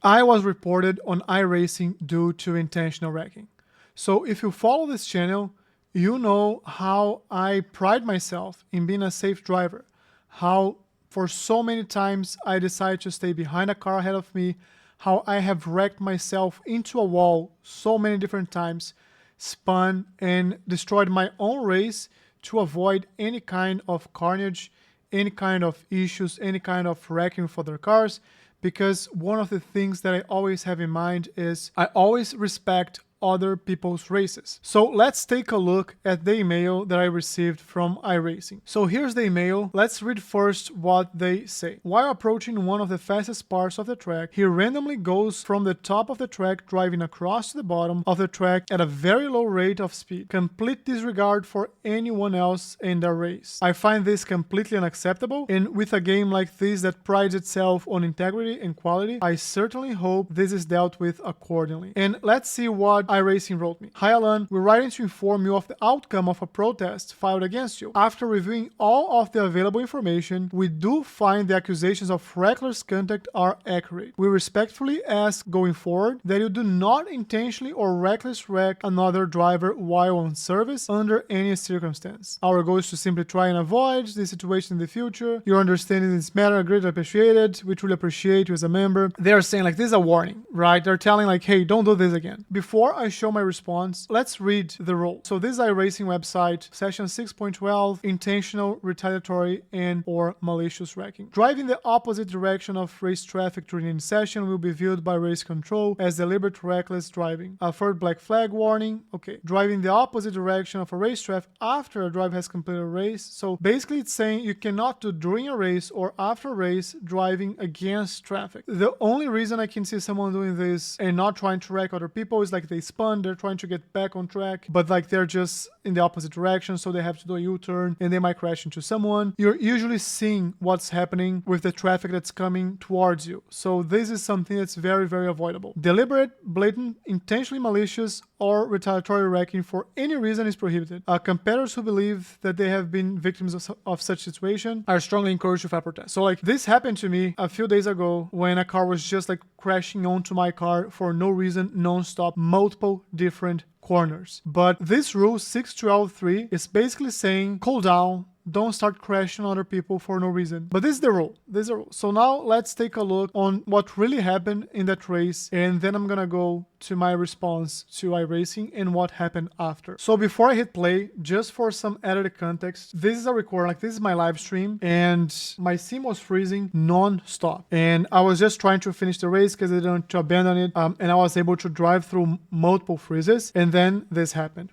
I was reported on iRacing due to intentional wrecking. So if you follow this channel, you know how I pride myself in being a safe driver, how for so many times I decided to stay behind a car ahead of me, how I have wrecked myself into a wall so many different times, spun and destroyed my own race to avoid any kind of carnage, any kind of issues, any kind of wrecking for their cars, because one of the things that I always have in mind is I always respect other people's races. So let's take a look at the email that I received from iRacing. So here's the email. Let's read first what they say. While approaching one of the fastest parts of the track, he randomly goes from the top of the track driving across to the bottom of the track at a very low rate of speed. Complete disregard for anyone else in the race. I find this completely unacceptable, and with a game like this that prides itself on integrity and quality, I certainly hope this is dealt with accordingly. And let's see what iRacing wrote me. Hi Alan, we're writing to inform you of the outcome of a protest filed against you. After reviewing all of the available information, we do find the accusations of reckless conduct are accurate. We respectfully ask going forward that you do not intentionally or recklessly wreck another driver while on service under any circumstance. Our goal is to simply try and avoid this situation in the future. Your understanding in this matter are greatly appreciated. We truly appreciate you as a member. They're saying like this is a warning, right? They're telling like, hey, don't do this again. Before I show my response, let's read the rule. So this is iRacing website, section 6.12, intentional, retaliatory, and or malicious wrecking. Driving the opposite direction of race traffic during any session will be viewed by race control as deliberate reckless driving. A third black flag warning. Okay. Driving the opposite direction of a race traffic after a driver has completed a race. So basically it's saying you cannot do during a race or after a race driving against traffic. The only reason I can see someone doing this and not trying to wreck other people is like they spun, they're trying to get back on track, but like they're just in the opposite direction, so they have to do a U-turn and they might crash into someone. You're usually seeing what's happening with the traffic that's coming towards you. So this is something that's very, very avoidable. Deliberate, blatant, intentionally malicious, or retaliatory wrecking for any reason is prohibited. Competitors who believe that they have been victims of such situation are strongly encouraged to file protest. So like this happened to me a few days ago when a car was just like crashing onto my car for no reason, non-stop, multiple different corners. But this rule 6.12.3 is basically saying cool down, don't start crashing other people for no reason. But this is the rule. This is the rule. So now let's take a look on what really happened in that race, and then I'm gonna go to my response to iRacing and what happened after. So before I hit play, just for some added context, this is a record, like this is my live stream, and my sim was freezing non-stop. And I was just trying to finish the race because I didn't want to abandon it, and I was able to drive through multiple freezes, and then this happened.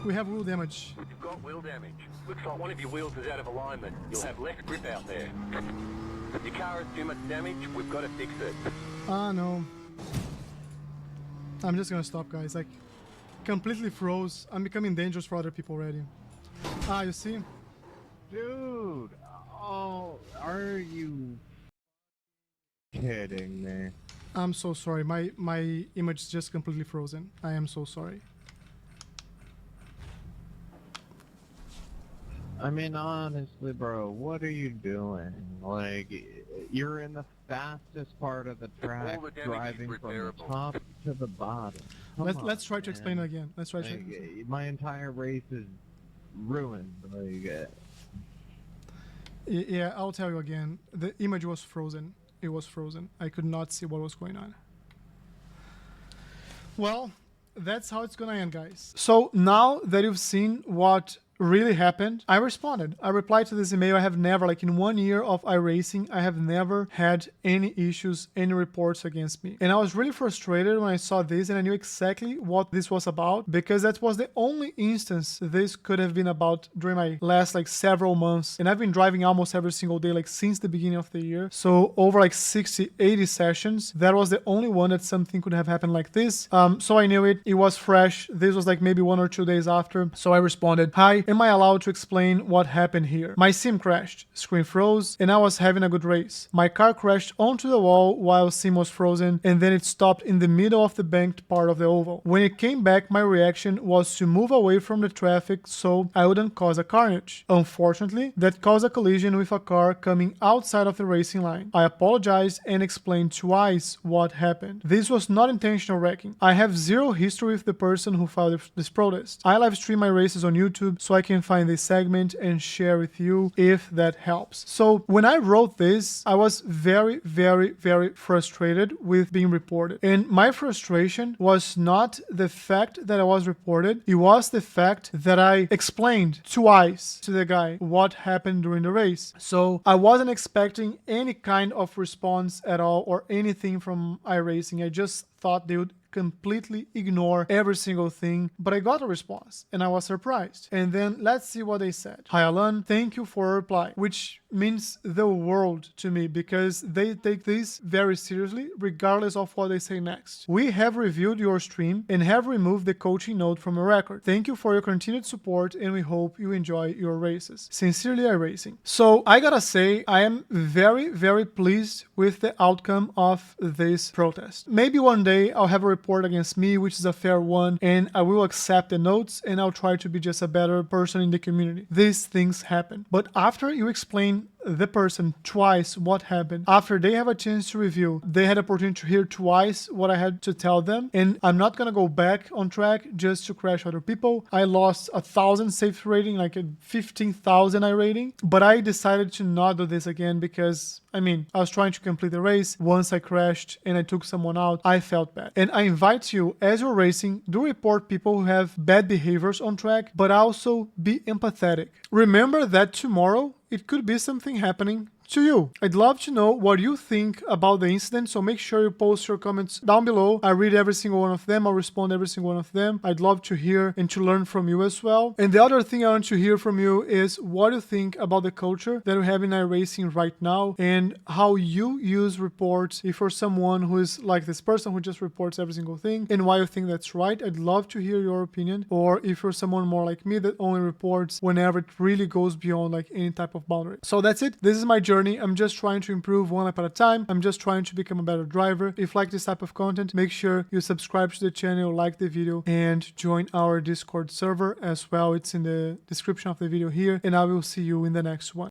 We have wheel damage. You've got wheel damage. Looks like one of your wheels is out of alignment. You'll have less grip out there. Your car has too much damage. We've got to fix it. No. I'm just gonna stop, guys. Like, completely froze. I'm becoming dangerous for other people already. You see? Dude! Oh, are you kidding me? I'm so sorry. My image is just completely frozen. I am so sorry. I mean, honestly, bro, what are you doing? Like, you're in the fastest part of the track, driving from the top to the bottom. Let's try to explain it again. Let's try to. Like, my entire race is ruined. Like, yeah, I'll tell you again. The image was frozen. It was frozen. I could not see what was going on. Well, that's how it's gonna end, guys. So now that you've seen what really happened, I responded. I replied to this email. I have never, like in 1 year of iRacing, I have never had any issues, any reports against me. And I was really frustrated when I saw this, and I knew exactly what this was about, because that was the only instance this could have been about during my last like several months. And I've been driving almost every single day, like since the beginning of the year. So over like 60, 80 sessions, that was the only one that something could have happened like this. So I knew it. It was fresh. This was like maybe 1 or 2 days after. So I responded, hi, am I allowed to explain what happened here? My sim crashed, screen froze, and I was having a good race. My car crashed onto the wall while sim was frozen, and then it stopped in the middle of the banked part of the oval. When it came back, my reaction was to move away from the traffic so I wouldn't cause a carnage. Unfortunately, that caused a collision with a car coming outside of the racing line. I apologized and explained twice what happened. This was not intentional wrecking. I have zero history with the person who filed this protest. I live stream my races on YouTube so I can find this segment and share with you if that helps. So when I wrote this, I was very, very, very frustrated with being reported. And my frustration was not the fact that I was reported, it was the fact that I explained twice to the guy what happened during the race. So I wasn't expecting any kind of response at all or anything from iRacing. I just thought they would completely ignore every single thing, but I got a response and I was surprised. And then let's see what they said. Hi Alan, thank you for a reply, which means the world to me because they take this very seriously regardless of what they say next. We have reviewed your stream and have removed the coaching note from your record. Thank you for your continued support and we hope you enjoy your races. Sincerely, iRacing. So I gotta say, I am very, very pleased with the outcome of this protest. Maybe one day I'll have a report against me, which is a fair one, and I will accept the notes and I'll try to be just a better person in the community. These things happen. But after you explain the person twice what happened, after they have a chance to review, they had opportunity to hear twice what I had to tell them, and I'm not gonna go back on track just to crash other people. I lost 1,000 safety rating, like a 15,000 iRating, but I decided to not do this again because I was trying to complete the race. Once I crashed and I took someone out, I felt bad. And I invite you, as you're racing, do report people who have bad behaviors on track, but also be empathetic. Remember that tomorrow, it could be something happening to you. I'd love to know what you think about the incident, so make sure you post your comments down below. I read every single one of them. I'll respond every single one of them. I'd love to hear and to learn from you as well. And the other thing I want to hear from you is what you think about the culture that we have in iRacing right now and how you use reports. If you're someone who is like this person who just reports every single thing and why you think that's right, I'd love to hear your opinion. Or if you're someone more like me that only reports whenever it really goes beyond like any type of boundary. So that's it. This is my journey. I'm just trying to improve one lap at a time. I'm just trying to become a better driver. If you like this type of content, make sure you subscribe to the channel, like the video, and join our Discord server as well. It's in the description of the video here, and I will see you in the next one.